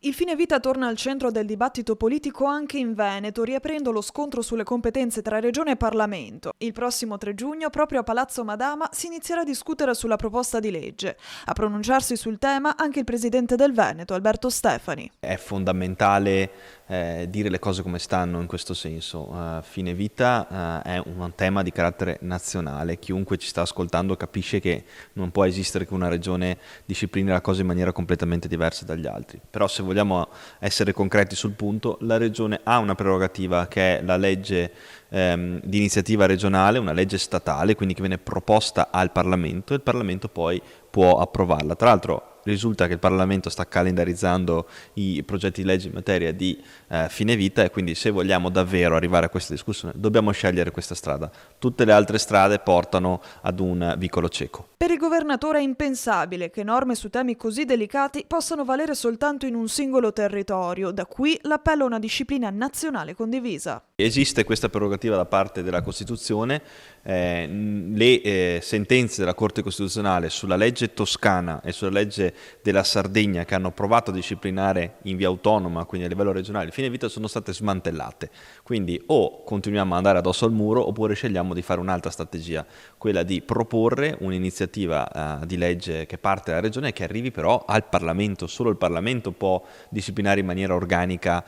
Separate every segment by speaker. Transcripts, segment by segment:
Speaker 1: Il fine vita torna al centro del dibattito politico anche in Veneto, riaprendo lo scontro sulle competenze tra Regione e Parlamento. Il prossimo 3 giugno, proprio a Palazzo Madama, si inizierà a discutere sulla proposta di legge. A pronunciarsi sul tema anche il presidente del Veneto, Alberto Stefani.
Speaker 2: È fondamentale dire le cose come stanno in questo senso. Fine vita è un tema di carattere nazionale. Chiunque ci sta ascoltando capisce che non può esistere che una regione disciplini la cosa in maniera completamente diversa dagli altri. Però se vogliamo essere concreti sul punto, la regione ha una prerogativa che è la legge di iniziativa regionale, una legge statale, quindi che viene proposta al Parlamento e il Parlamento poi può approvarla. Tra l'altro risulta che il Parlamento sta calendarizzando i progetti di legge in materia di fine vita e quindi se vogliamo davvero arrivare a questa discussione dobbiamo scegliere questa strada. Tutte le altre strade portano ad un vicolo cieco.
Speaker 1: Per il governatore è impensabile che norme su temi così delicati possano valere soltanto in un singolo territorio, da qui l'appello a una disciplina nazionale condivisa.
Speaker 2: Esiste questa prerogativa da parte della Costituzione, le sentenze della Corte Costituzionale sulla legge toscana e sulla legge della Sardegna che hanno provato a disciplinare in via autonoma, quindi a livello regionale, il fine vita sono state smantellate. Quindi o continuiamo ad andare addosso al muro oppure scegliamo di fare un'altra strategia, quella di proporre un'iniziativa di legge che parte dalla regione e che arrivi però al Parlamento. Solo il Parlamento può disciplinare in maniera organica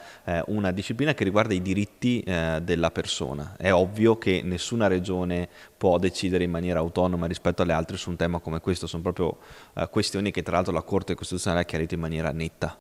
Speaker 2: una disciplina che riguarda i diritti della persona. È ovvio che nessuna regione può decidere in maniera autonoma rispetto alle altre su un tema come questo, sono proprio questioni che tra l'altro la Corte Costituzionale ha chiarito in maniera netta.